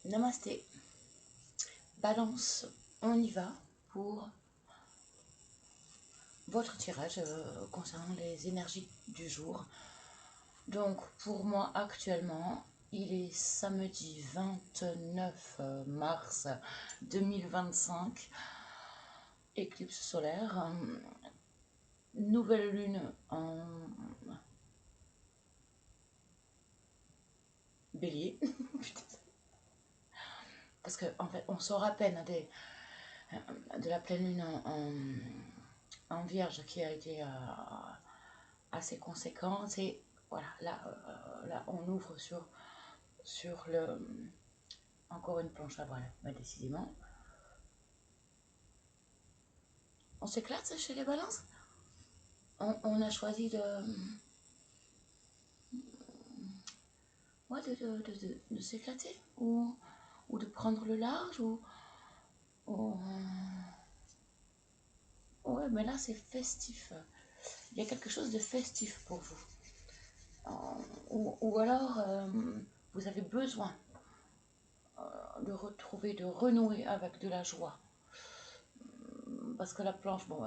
Namasté. Balance, on y va pour votre tirage concernant les énergies du jour. Donc pour moi actuellement, il est samedi 29 mars 2025, éclipse solaire, nouvelle lune en bélier. Parce qu'en fait on sort à peine de la pleine lune en vierge qui a été assez conséquente, et voilà, là on ouvre sur le encore une planche à voile, décidément on s'éclate chez les balances. On a choisi de s'éclater ou de prendre le large ou... Ouais, mais là c'est festif, il y a quelque chose de festif pour vous. Ou alors vous avez besoin de retrouver, de renouer avec de la joie. Parce que la planche, bon,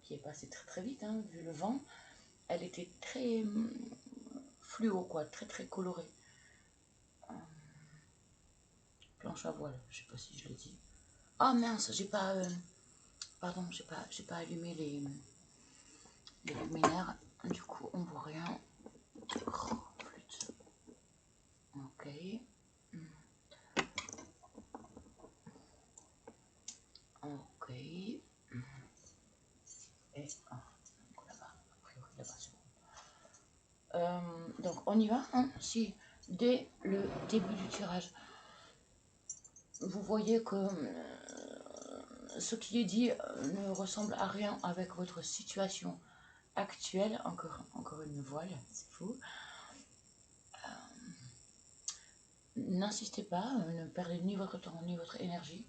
qui est passée très très vite, hein, vu le vent, elle était très fluo, quoi, très très colorée. Planche à voile, je sais pas si je l'ai dit. Ah mince, j'ai pas... pardon, j'ai pas allumé les luminaires, du coup on voit rien. Oh, flûte. Ok. Ok. Et là-bas, a priori là-bas c'est bon. Donc on y va, hein. Si dès le début du tirage, vous voyez que ce qui est dit ne ressemble à rien avec votre situation actuelle, encore une voile, c'est fou. N'insistez pas, ne perdez ni votre temps ni votre énergie.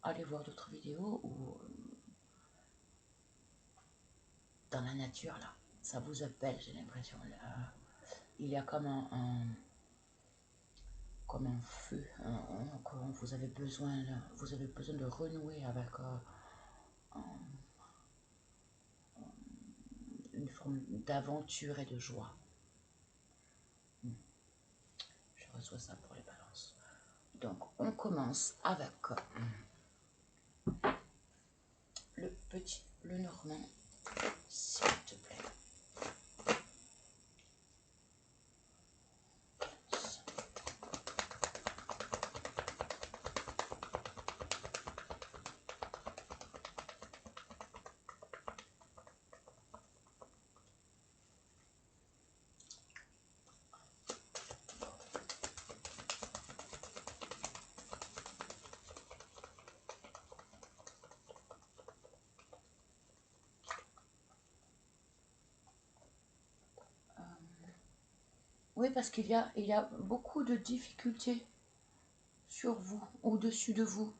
Allez voir d'autres vidéos ou dans la nature, là, ça vous appelle, j'ai l'impression. Il y a comme comme un feu, quand vous avez besoin de renouer avec une forme d'aventure et de joie. Je reçois ça pour les balances. Donc on commence avec le petit, le normand, s'il te plaît. Oui, parce qu'il y a beaucoup de difficultés sur vous, au-dessus de vous,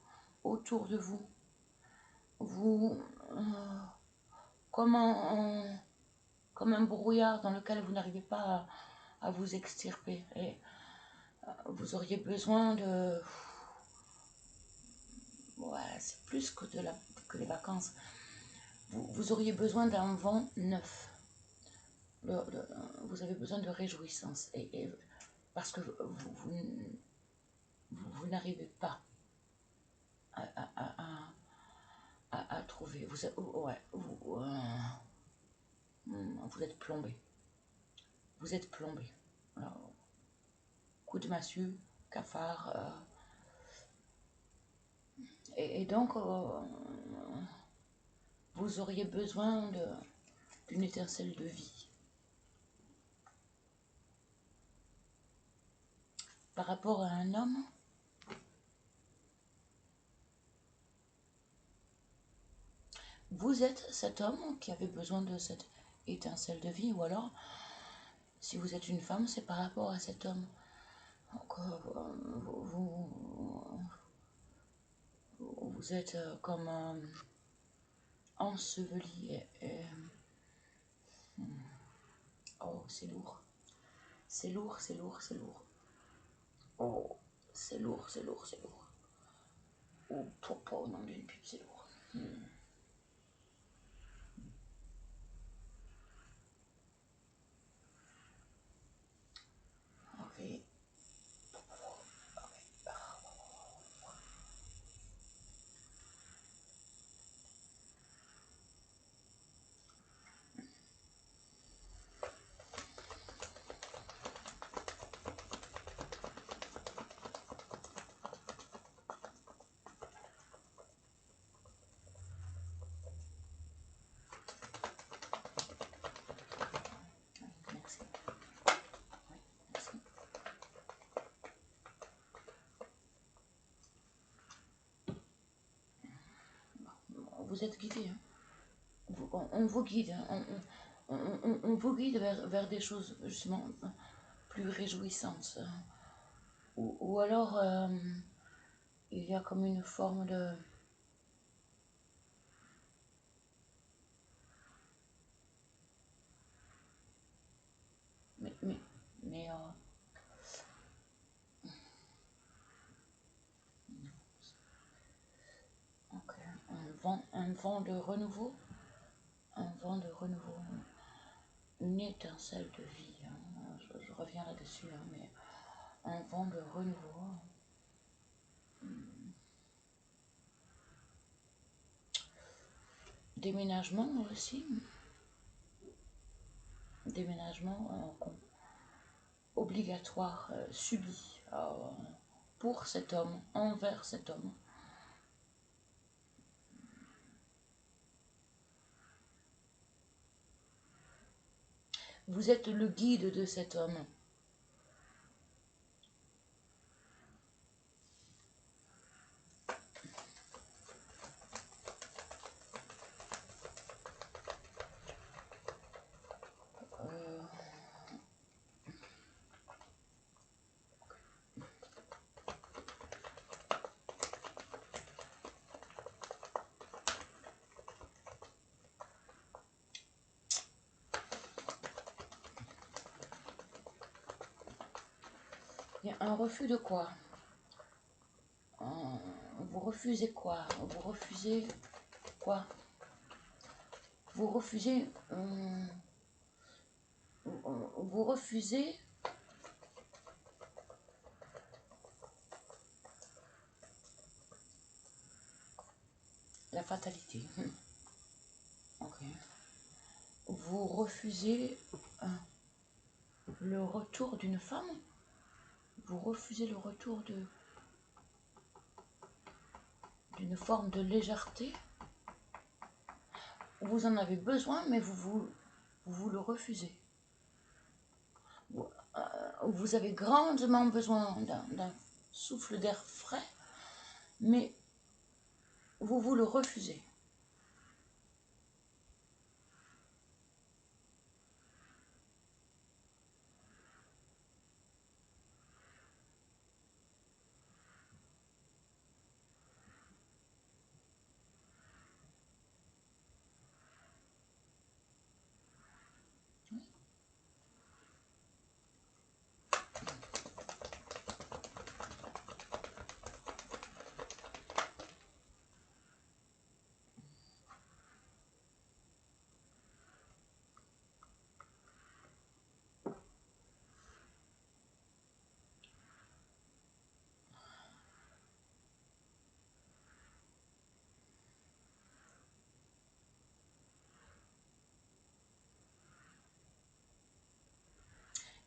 autour de vous. Vous, comme un brouillard dans lequel vous n'arrivez pas à vous extirper. Et vous auriez besoin de... Ouais, c'est plus que les vacances. Vous auriez besoin d'un vent neuf. Vous avez besoin de réjouissance. Et parce que vous n'arrivez pas à trouver. Ouais, vous êtes plombé. Vous êtes plombé. Alors, coup de massue, cafard. Et donc, vous auriez besoin d'une étincelle de vie. Par rapport à un homme, vous êtes cet homme qui avait besoin de cette étincelle de vie, ou alors, si vous êtes une femme, c'est par rapport à cet homme. Donc, vous êtes comme enseveli. Oh, c'est lourd. C'est lourd, c'est lourd, c'est lourd. Oh, C'est lourd, c'est lourd, c'est lourd. Ou trop pas au nom d'une pipe, c'est lourd. Ok. Merci. Oui, merci. Vous êtes guidé, hein. On vous guide, hein. On vous guide vers des choses justement plus réjouissantes. Ou alors il y a comme une forme de... Mais ok. Un vent de renouveau, un vent de renouveau, une étincelle de vie, hein. Je reviens là-dessus, hein, mais un vent de renouveau. Déménagement aussi, déménagement obligatoire, subi pour cet homme, envers cet homme. Vous êtes le guide de cet homme. Il y a un refus de quoi? Vous refusez quoi? Vous refusez quoi? Vous refusez... vous refusez... La fatalité. Ok. Vous refusez le retour d'une femme? Vous refusez le retour d'une forme de légèreté? Vous en avez besoin, mais vous le refusez. Vous avez grandement besoin d'un souffle d'air frais, mais vous le refusez.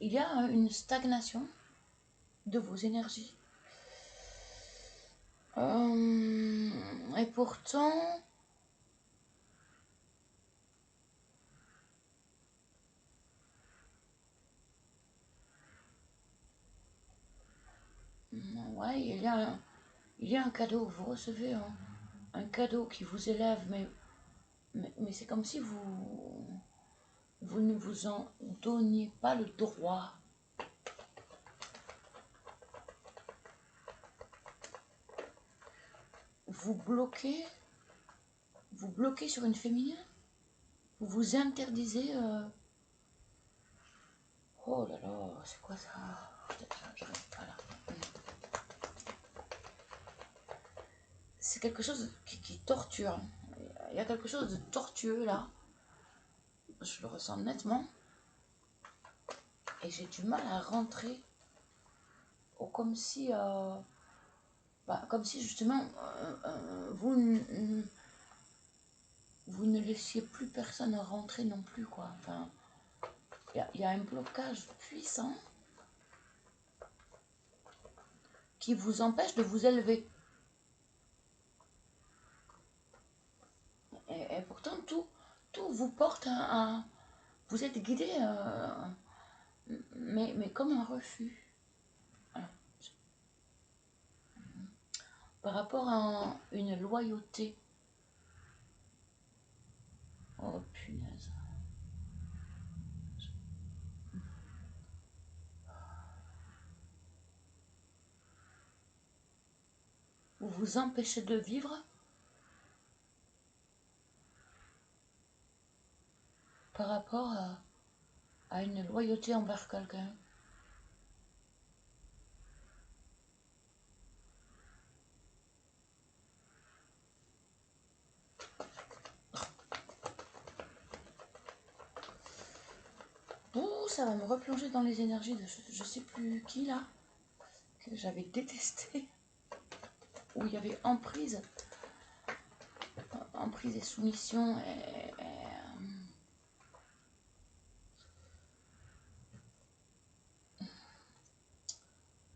Il y a une stagnation de vos énergies. Et pourtant, ouais, il y a un cadeau. Vous recevez un cadeau qui vous élève, mais c'est comme si vous ne vous en donniez pas le droit. Vous bloquez sur une féminine. Vous vous interdisez. Oh là là, c'est quoi ça? Peut-être j'arrive pas là. c'est quelque chose qui torture. Il y a quelque chose de tortueux là. Je le ressens nettement. Et j'ai du mal à rentrer. Comme si justement vous ne laissiez plus personne rentrer non plus, quoi. Enfin, il y a un blocage puissant qui vous empêche de vous élever. Et pourtant, tout vous porte à vous êtes guidé, mais comme un refus. Alors, par rapport à une loyauté. Oh punaise. Vous vous empêchez de vivre par rapport à une loyauté envers quelqu'un. Ouh, ça va me replonger dans les énergies de je sais plus qui là, que j'avais détesté, où il y avait emprise et soumission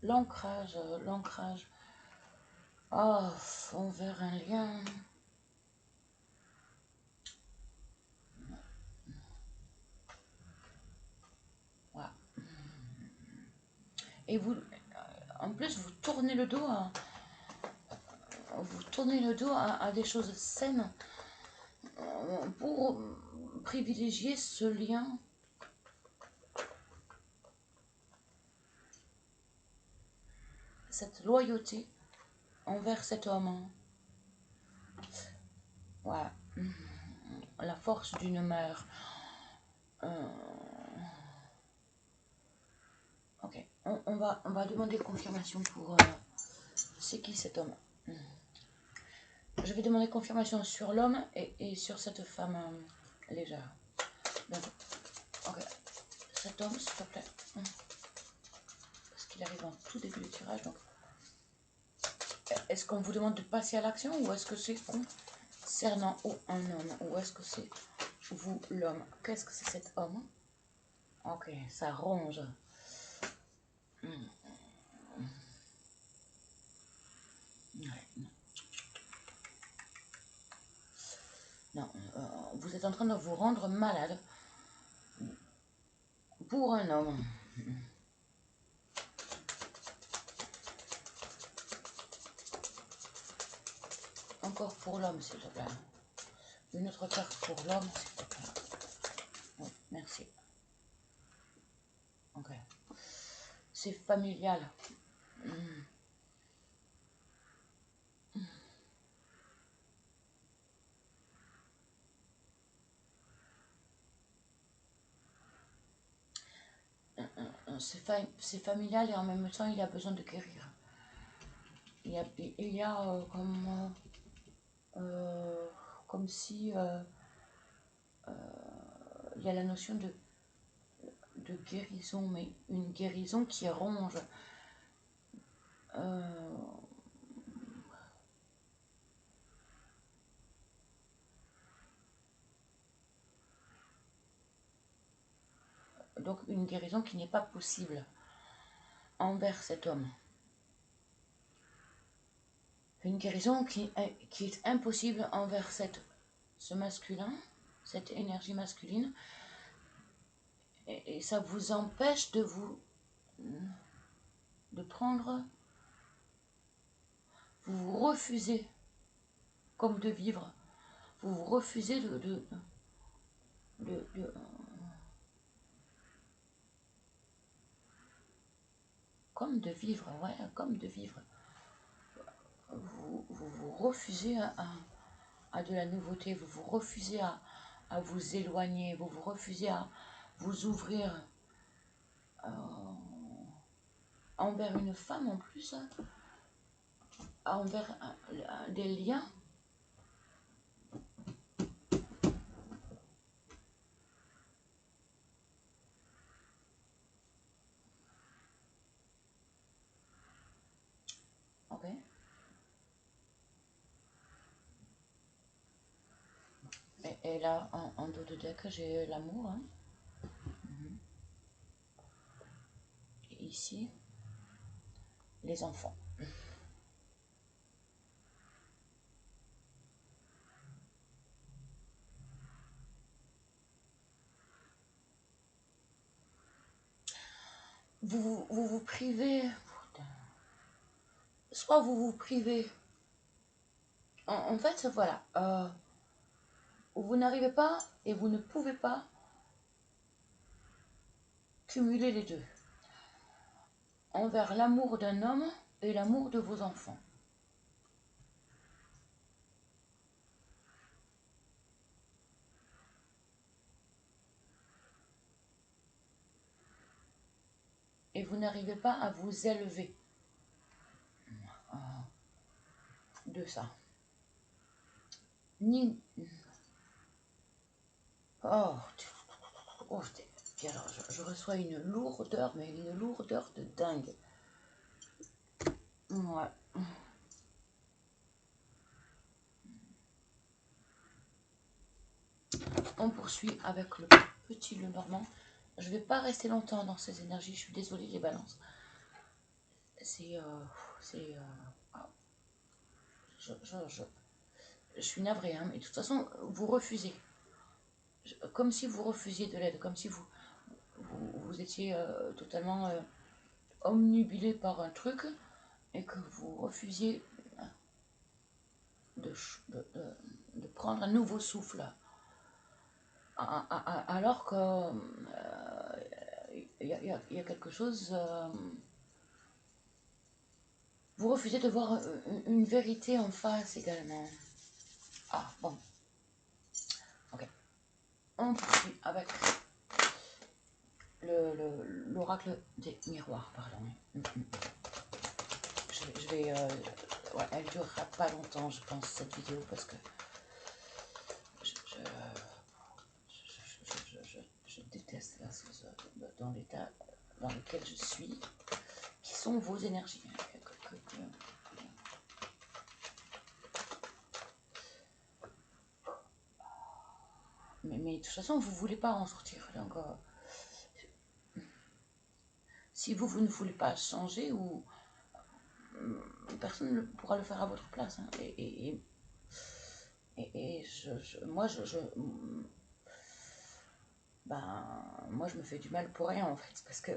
l'ancrage, envers un lien. Voilà. Et vous, en plus, vous tournez le dos à des choses saines pour privilégier ce lien. Cette loyauté envers cet homme. Voilà. La force d'une mère. Ok. On va demander confirmation pour... c'est qui cet homme? Je vais demander confirmation sur l'homme et sur cette femme légère. Donc, ok. Cet homme, s'il te plaît. Parce qu'il arrive en tout début du tirage. Donc, est-ce qu'on vous demande de passer à l'action ou est-ce que c'est concernant un homme? Ou est-ce que c'est vous, l'homme? Qu'est-ce que c'est cet homme? Ok, ça ronge. Ouais, non, vous êtes en train de vous rendre malade pour un homme. Encore pour l'homme, s'il te plaît. Une autre carte pour l'homme, s'il te plaît. Oui, merci. Ok. C'est familial. C'est familial et en même temps il a besoin de guérir. Il y a comme si il y a la notion de guérison, mais une guérison qui ronge. Donc une guérison qui n'est pas possible envers cet homme. Une guérison qui est impossible envers ce masculin, cette énergie masculine. Et ça vous empêche de prendre, vous vous refusez comme de vivre, vous vous refusez comme de vivre, ouais, comme de vivre. Vous refusez à de la nouveauté, vous vous refusez à vous éloigner, vous vous refusez à vous ouvrir envers une femme en plus. envers des liens. Ok. Et là, en dos de deck, j'ai l'amour. Hein. Et ici, les enfants. Vous privez. Soit vous privez. En fait, voilà. Vous n'arrivez pas et vous ne pouvez pas cumuler les deux. Envers l'amour d'un homme et l'amour de vos enfants. Et vous n'arrivez pas à vous élever de ça. Ni... Oh, oh puis alors, je reçois une lourdeur, mais une lourdeur de dingue. Ouais. On poursuit avec le petit le normand. Je ne vais pas rester longtemps dans ces énergies, je suis désolée les balances. Je suis navrée, hein, mais de toute façon, vous refusez. Comme si vous refusiez de l'aide, comme si vous étiez totalement omnubilé par un truc et que vous refusiez de, de prendre un nouveau souffle. Alors que il y a quelque chose... vous refusez de voir une vérité en face également. Ah, bon. Ok. On poursuit avec l'oracle des miroirs, pardon. Je vais... ouais, elle durera pas longtemps, je pense, cette vidéo, parce que je déteste dans l'état dans lequel je suis. Qui sont vos énergies. Mais de toute façon, vous ne voulez pas en sortir. Donc, si vous ne voulez pas changer, ou personne ne pourra le faire à votre place. Hein. Moi, je me fais du mal pour rien, en fait. Parce que...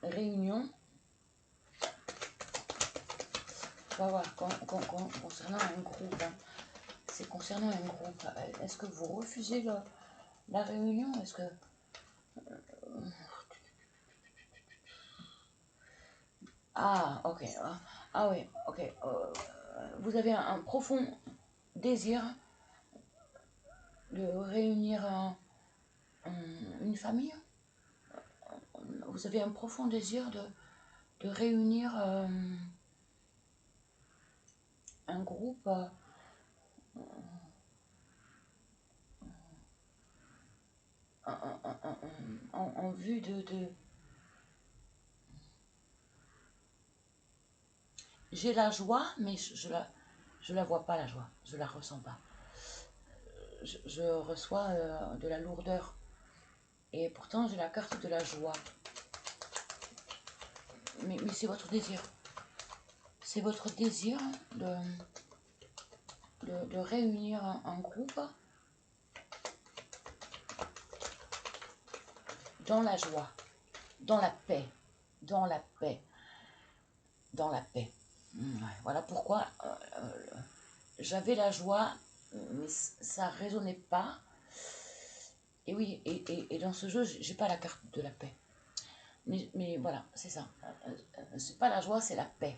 réunion... On va voir, concernant un groupe, hein. C'est concernant un groupe. Est-ce que vous refusez la réunion? Est-ce que... Ah, ok. Ah oui, ok. Vous avez un profond désir de réunir une famille. Vous avez un profond désir de réunir un groupe en vue de... J'ai la joie, mais je la vois pas, la joie. Je la ressens pas. Je reçois de la lourdeur. Et pourtant, j'ai la carte de la joie. Mais c'est votre désir. C'est votre désir de réunir un groupe dans la joie, dans la paix, dans la paix, dans la paix. Ouais, voilà pourquoi j'avais la joie, mais ça ne résonnait pas. Et oui, et dans ce jeu, j'ai pas la carte de la paix. Mais voilà, c'est ça. C'est pas la joie, c'est la paix.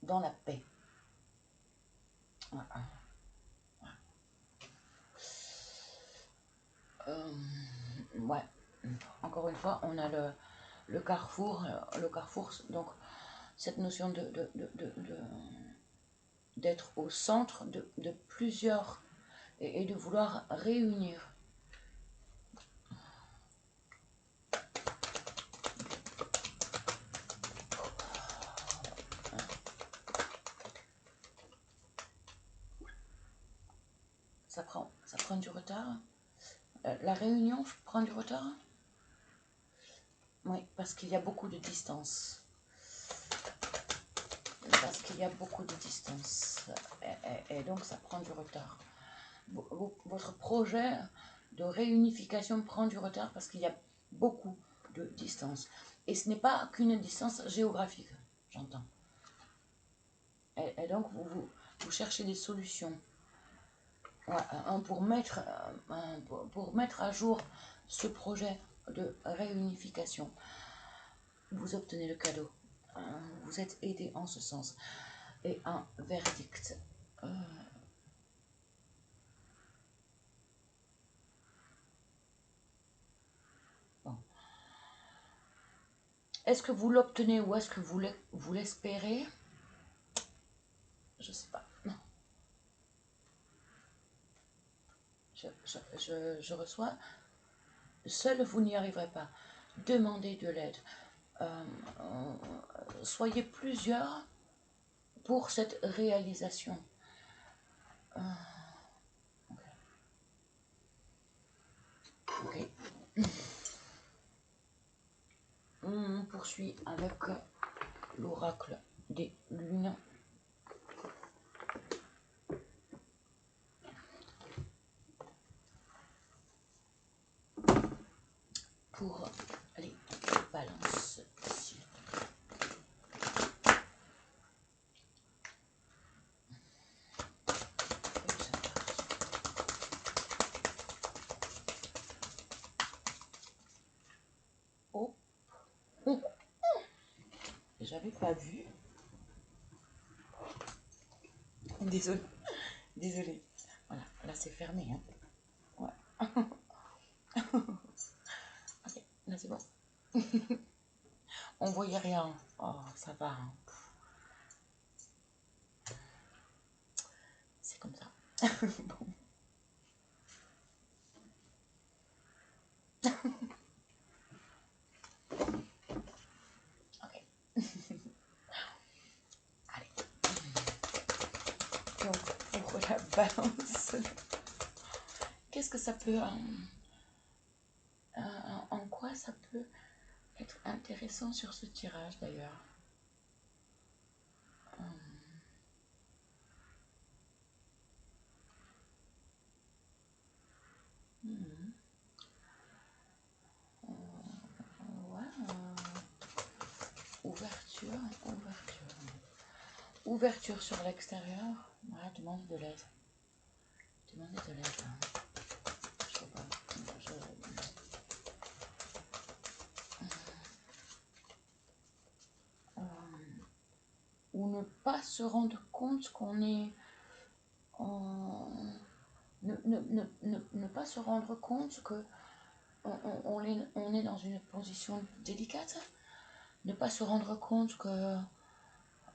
Dans la paix. Voilà. Ouais. Encore une fois, on a le carrefour, donc cette notion d'être au centre de plusieurs et de vouloir réunir. Ça prend du retard. La réunion prend du retard. Oui, parce qu'il y a beaucoup de distance. Parce qu'il y a beaucoup de distance. Et donc ça prend du retard. Votre projet de réunification prend du retard parce qu'il y a beaucoup de distance. Et ce n'est pas qu'une distance géographique, j'entends. Et donc vous cherchez des solutions pour mettre à jour ce projet de réunification. Vous obtenez le cadeau. Vous êtes aidé en ce sens. Et un verdict. Bon. Est-ce que vous l'obtenez ou est-ce que vous l'espérez? Je sais pas. Non. Je reçois. Seul, vous n'y arriverez pas. Demandez de l'aide. Soyez plusieurs pour cette réalisation. Ok. On poursuit avec l'oracle des lunes. Pour les balances. Oh. J'avais pas vu. Désolée. Désolée. Voilà, là c'est fermé. Hein. Ouais. Ok, là c'est bon. On voyait rien. Oh, ça va. Hein. C'est comme ça. Bon. Ok. Allez. Donc, pour la balance, qu'est-ce que ça peut... en quoi ça peut être intéressant sur ce tirage d'ailleurs? Ouverture. Ouverture sur l'extérieur. Voilà, demande de l'aide. Demandez de l'aide. Hein. Je sais pas. Ou ne pas se rendre compte qu'on est ne pas se rendre compte que on est dans une position délicate, ne pas se rendre compte que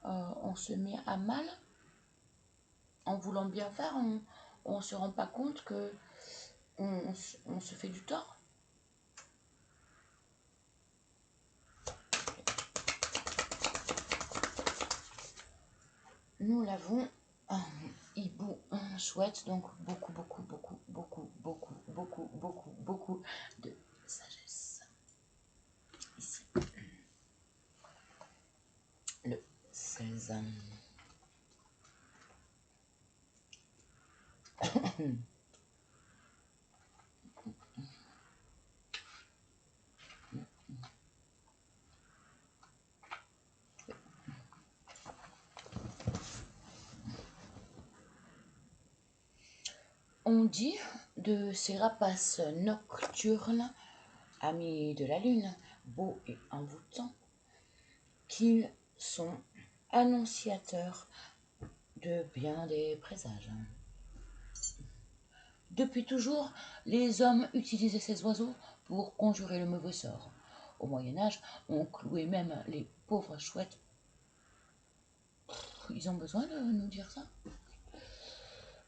on se met à mal en voulant bien faire, on se rend pas compte que on se fait du tort. Nous l'avons hibou chouette, donc beaucoup de sagesse. Ici. Le 16. On dit de ces rapaces nocturnes, amis de la lune, beaux et envoûtants, qu'ils sont annonciateurs de bien des présages. Depuis toujours, les hommes utilisaient ces oiseaux pour conjurer le mauvais sort. Au Moyen-Âge, on clouait même les pauvres chouettes. Ils ont besoin de nous dire ça.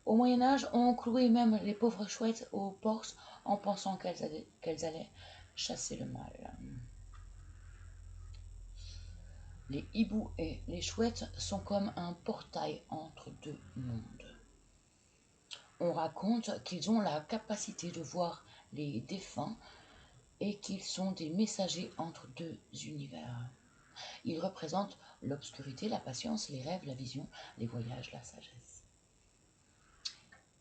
Au Moyen-Âge, on clouait même les pauvres chouettes aux portes en pensant qu'elles allaient chasser le mal. Les hiboux et les chouettes sont comme un portail entre deux mondes. On raconte qu'ils ont la capacité de voir les défunts et qu'ils sont des messagers entre deux univers. Ils représentent l'obscurité, la patience, les rêves, la vision, les voyages, la sagesse.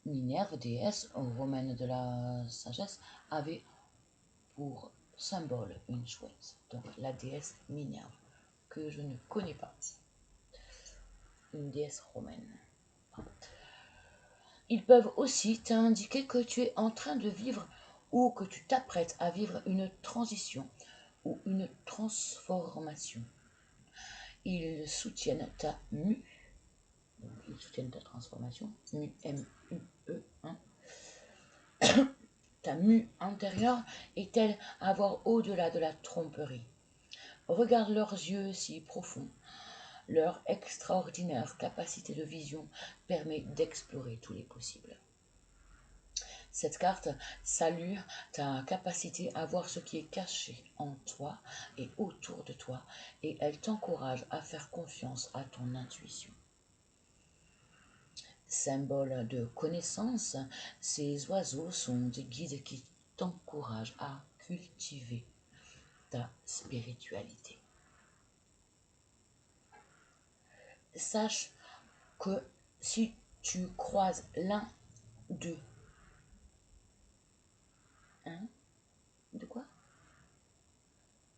Minerve, déesse romaine de la sagesse, avait pour symbole une chouette, donc la déesse Minerve, que je ne connais pas. Une déesse romaine. Ils peuvent aussi t'indiquer que tu es en train de vivre ou que tu t'apprêtes à vivre une transition ou une transformation. Ils soutiennent ta mue, donc ils soutiennent ta transformation, mu, M-U-E, hein. Ta mue intérieure est-elle à voir au-delà de la tromperie? Regarde leurs yeux si profonds. Leur extraordinaire capacité de vision permet d'explorer tous les possibles. Cette carte salue ta capacité à voir ce qui est caché en toi et autour de toi, et elle t'encourage à faire confiance à ton intuition. Symbole de connaissance, ces oiseaux sont des guides qui t'encouragent à cultiver ta spiritualité. Sache que si tu croises l'un d'eux, de quoi?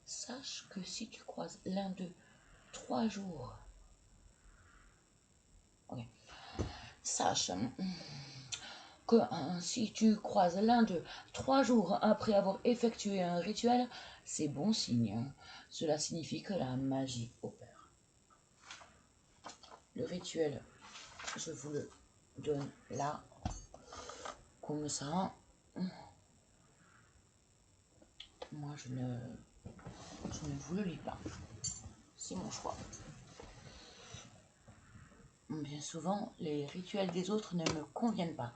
Sache que si tu croises l'un d'eux 3 jours, okay. Sache que si tu croises l'un d'eux 3 jours après avoir effectué un rituel, c'est bon signe. Cela signifie que la magie opère. Le rituel, je vous le donne là, comme ça. Moi, je ne vous le lis pas. C'est mon choix. Bien souvent, les rituels des autres ne me conviennent pas.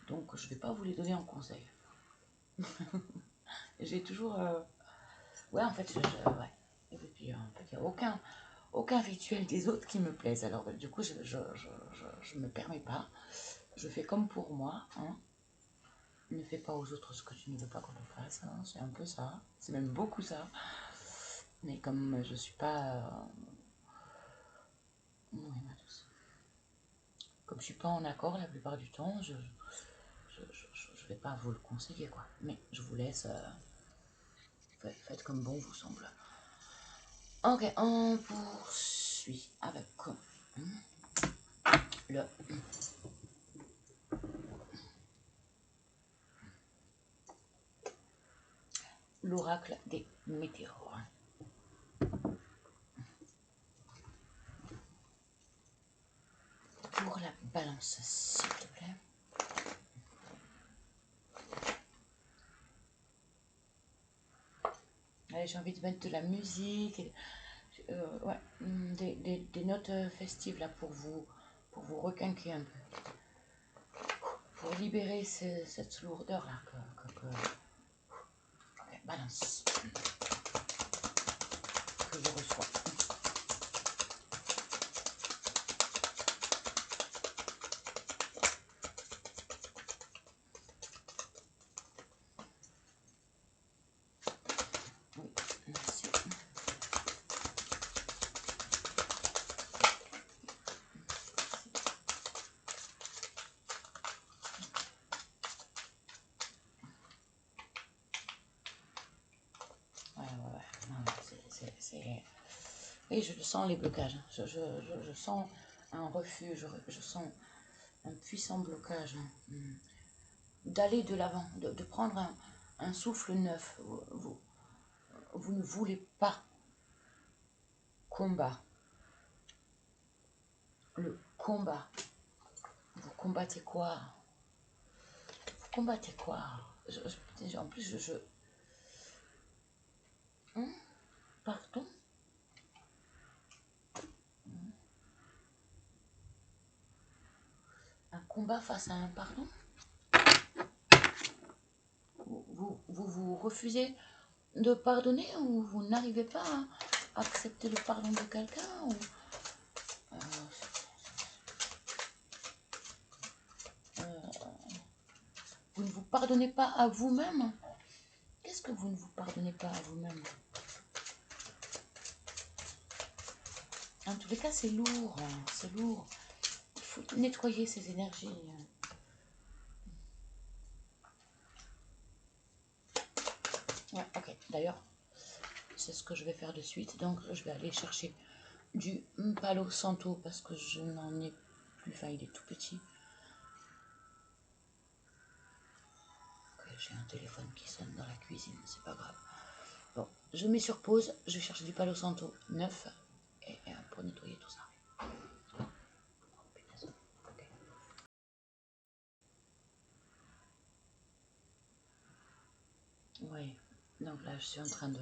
Donc, je ne vais pas vous les donner en conseil. J'ai toujours... Ouais, en fait, ouais. Et puis, en fait, il n'y a aucun rituel des autres qui me plaise. Alors, du coup, je me permets pas. Je fais comme pour moi. Hein. Ne fais pas aux autres ce que tu ne veux pas qu'on te fasse. Hein. C'est un peu ça. C'est même beaucoup ça. Mais comme je suis pas... Comme je suis pas en accord la plupart du temps, je vais pas vous le conseiller, quoi. Mais je vous laisse... faites comme bon vous semble. Ok, on poursuit avec l'oracle des météores. Pour la balance, s'il te plaît. Allez, j'ai envie de mettre de la musique, ouais, des notes festives là pour vous requinquer un peu, pour libérer cette lourdeur là okay, balance que je reçois. Oui, merci. Ouais. Et je sens les blocages. Je sens un refus, je sens un puissant blocage. D'aller de l'avant, de prendre un souffle neuf. Vous ne voulez pas combat. Le combat. Vous combattez quoi? Vous combattez quoi? En plus, pardon. Un combat face à un pardon. Vous refusez de pardonner ou vous n'arrivez pas à accepter le pardon de quelqu'un ou... vous ne vous pardonnez pas à vous-même. Qu'est-ce que vous ne vous pardonnez pas à vous-même? En tous les cas, c'est lourd, c'est lourd. Il faut nettoyer ces énergies. Ouais, ok. D'ailleurs, c'est ce que je vais faire de suite. Donc, je vais aller chercher du Palo Santo parce que je n'en ai plus. Enfin, il est tout petit. Okay, j'ai un téléphone qui sonne dans la cuisine, c'est pas grave. Bon, je mets sur pause. Je vais chercher du Palo Santo neuf et pour nettoyer tout ça. Oui, donc là je suis en train de...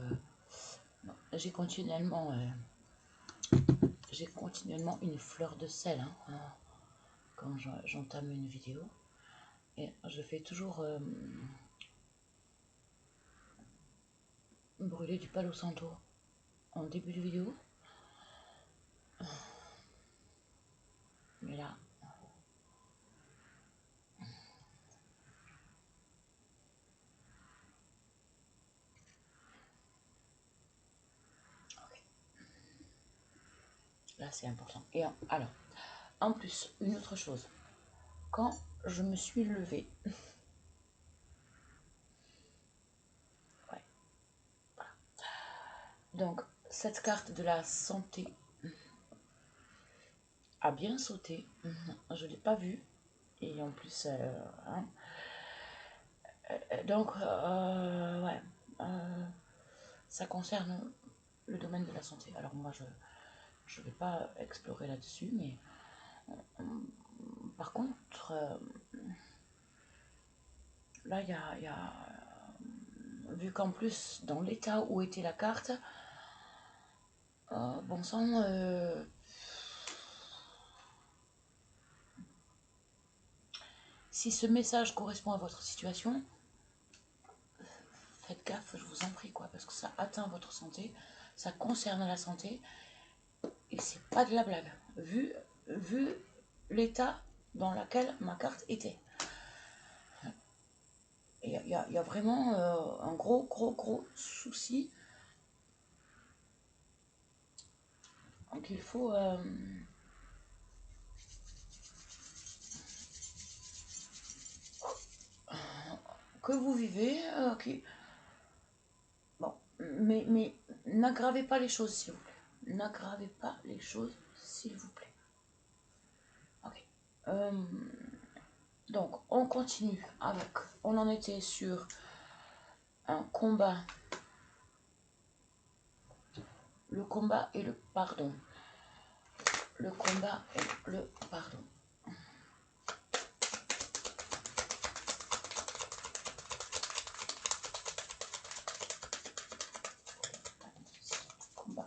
J'ai continuellement une fleur de sel quand j'entame une vidéo. Et je fais toujours brûler du Palo Santo en début de vidéo. Mais là... Là, c'est important. Et alors, en plus, une autre chose. Quand je me suis levée, ouais, voilà. Donc, cette carte de la santé a bien sauté. Je ne l'ai pas vue. Et en plus, hein, donc, ouais, ça concerne le domaine de la santé. Alors moi, je ne vais pas explorer là-dessus, mais par contre, là, il y a vu qu'en plus, dans l'état où était la carte, bon sang, si ce message correspond à votre situation, faites gaffe, je vous en prie, quoi, parce que ça atteint votre santé, ça concerne la santé, et c'est pas de la blague, vu l'état dans lequel ma carte était. Il y a vraiment un gros souci. Donc il faut que vous vivez, bon, mais n'aggravez pas les choses, s'il vous plaît. N'aggravez pas les choses, s'il vous plaît. Ok. Donc, on continue avec... On en était sur un combat. Le combat et le pardon. Le combat et le pardon. Combat,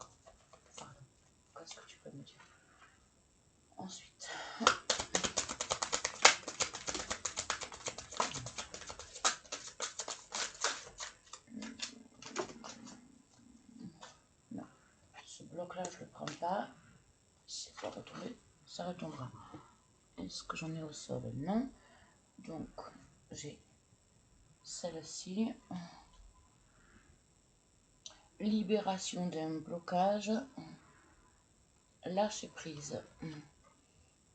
pardon. Qu'est-ce que tu peux me dire? Ensuite... Non, ce bloc-là, je ne le prends pas. Si ça doit retomber, ça retombera. Est-ce que j'en ai au sol? Non. Donc, j'ai celle-ci. Libération d'un blocage. Lâcher prise.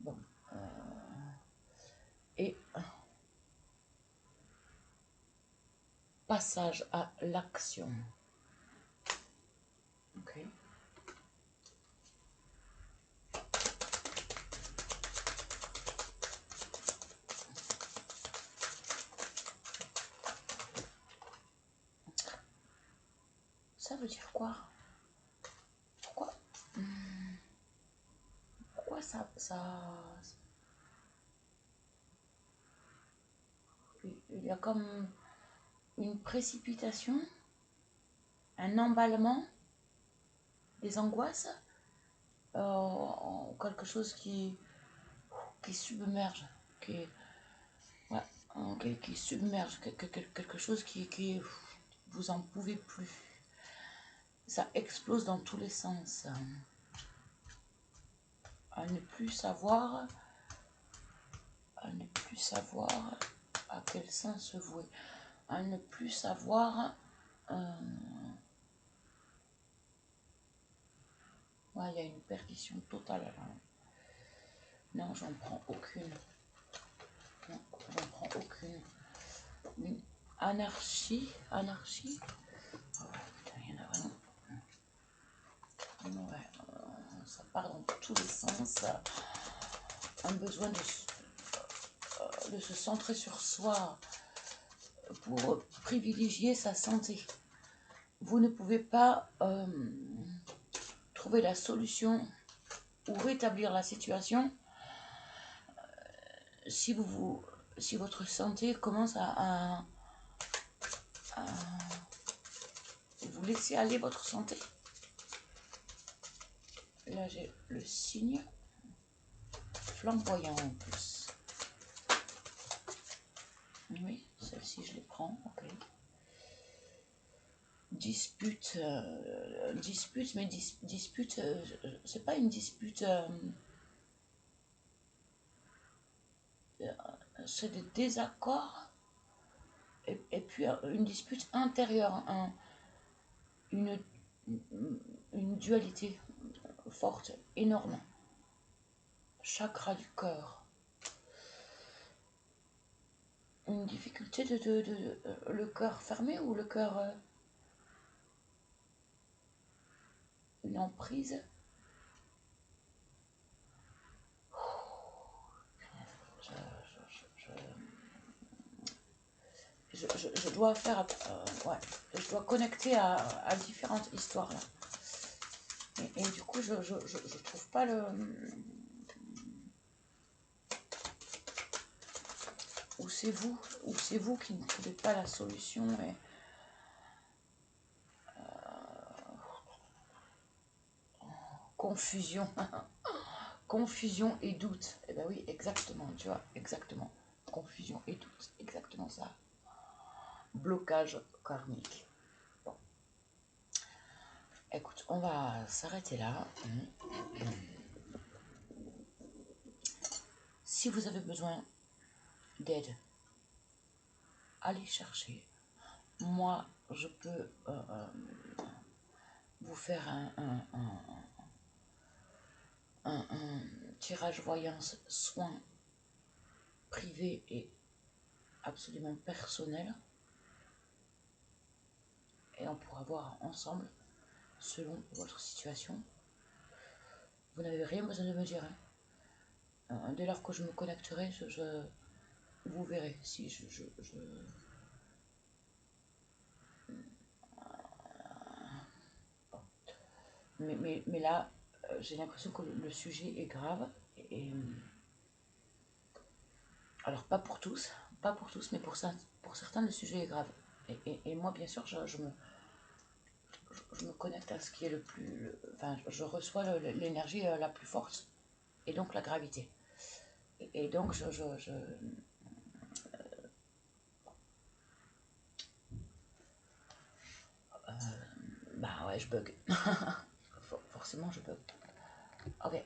Bon. Et passage à l'action. Ok. Ça veut dire quoi? Pourquoi ça... Il y a comme une précipitation, un emballement. des angoisses, quelque chose qui submerge, ouais, qui submerge, quelque chose qui vous en pouvez plus. Ça explose dans tous les sens. À ne plus savoir, à quel sens se vouer, à ne plus savoir. Ouais, il y a une perdition totale là. Non, j'en prends aucune. Non, j'en prends aucune. Une anarchie. Oh, putain, il y en a vraiment. Ouais, ça part dans tous les sens. Un besoin de se centrer sur soi pour privilégier sa santé. Vous ne pouvez pas trouver la solution ou rétablir la situation si votre santé commence à vous laisser aller votre santé. Là, j'ai le signe flamboyant en plus. Oui, celle-ci, je les prends, ok. Dispute, mais dispute, c'est pas une dispute, c'est des désaccords, et puis une dispute intérieure, une dualité forte, énorme. Chakra du cœur. Une difficulté de le cœur fermé ou le cœur... une emprise. Je dois faire... ouais, je dois connecter à différentes histoires là. Et du coup, je trouve pas le... Ou c'est vous qui ne trouvez pas la solution. Et, confusion. Confusion et doute. Eh ben oui, exactement, tu vois, exactement. Confusion et doute, exactement ça. Blocage karmique. Bon. Écoute, on va s'arrêter là. Si vous avez besoin d'aide, allez chercher. Moi, je peux vous faire un tirage voyance soin privé et absolument personnel. Et on pourra voir ensemble, selon votre situation. Vous n'avez rien besoin de me dire. Hein. Dès lors que je me connecterai, vous verrez si mais là, j'ai l'impression que le sujet est grave. Et, alors, pas pour tous, mais pour certains, le sujet est grave. Et moi, bien sûr, je me connecte à ce qui est le plus... Enfin, je reçois l'énergie la plus forte, et donc la gravité. Et donc, bah ouais, je bug. Forcément, je bug. Ok,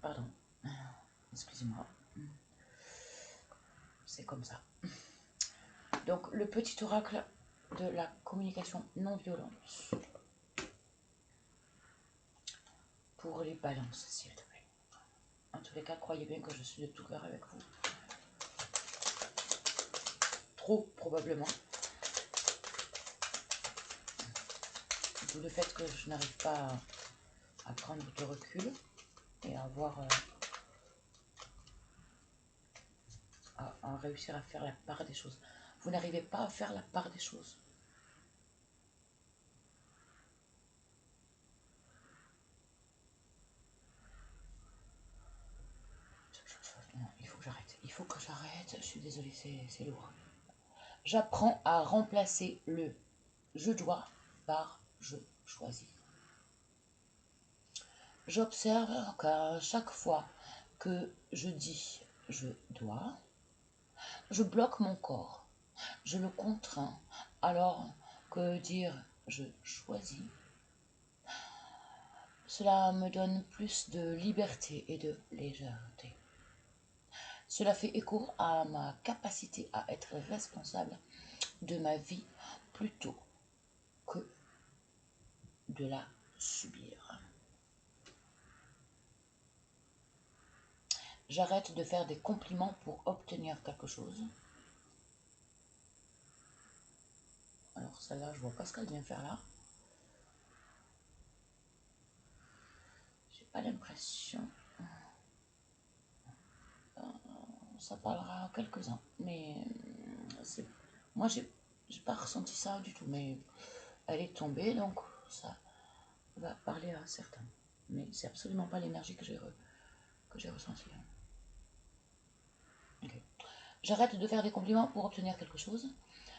pardon. Excusez-moi. C'est comme ça. Donc, le petit oracle de la communication non violente. Pour les balances, s'il te plaît. En tous les cas, croyez bien que je suis de tout cœur avec vous. Trop, probablement. D'où le fait que je n'arrive pas à prendre de recul et à avoir... à réussir à faire la part des choses. Vous n'arrivez pas à faire la part des choses. faut que j'arrête. Je suis désolée, c'est lourd. J'apprends à remplacer le je dois par je choisis. J'observe qu'à chaque fois que je dis je dois, je bloque mon corps, je le contrains, alors que dire je choisis, cela me donne plus de liberté et de légèreté. Cela fait écho à ma capacité à être responsable de ma vie plutôt que de la subir. J'arrête de faire des compliments pour obtenir quelque chose. Alors celle-là, je vois pas ce qu'elle vient faire là. J'ai pas l'impression. Ça parlera à quelques-uns, mais moi j'ai pas ressenti ça du tout, mais elle est tombée, donc ça va parler à certains. Mais c'est absolument pas l'énergie que j'ai ressentie. Okay. J'arrête de faire des compliments pour obtenir quelque chose.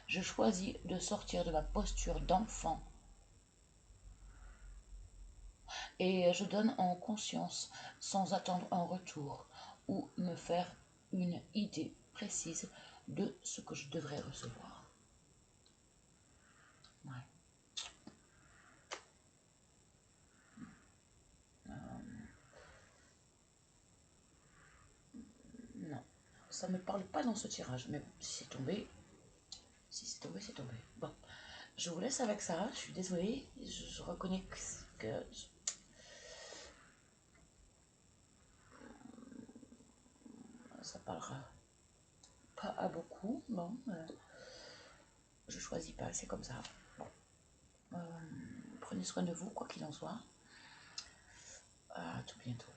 Je choisis de sortir de ma posture d'enfant et je donne en conscience sans attendre un retour ou me faire une idée précise de ce que je devrais recevoir. Ouais. Non, ça ne me parle pas dans ce tirage, mais si c'est tombé, c'est tombé. Bon, je vous laisse avec ça, je suis désolée, je reconnais que ça parlera pas à beaucoup, bon, je choisis pas, c'est comme ça. Bon, prenez soin de vous, quoi qu'il en soit, à tout bientôt.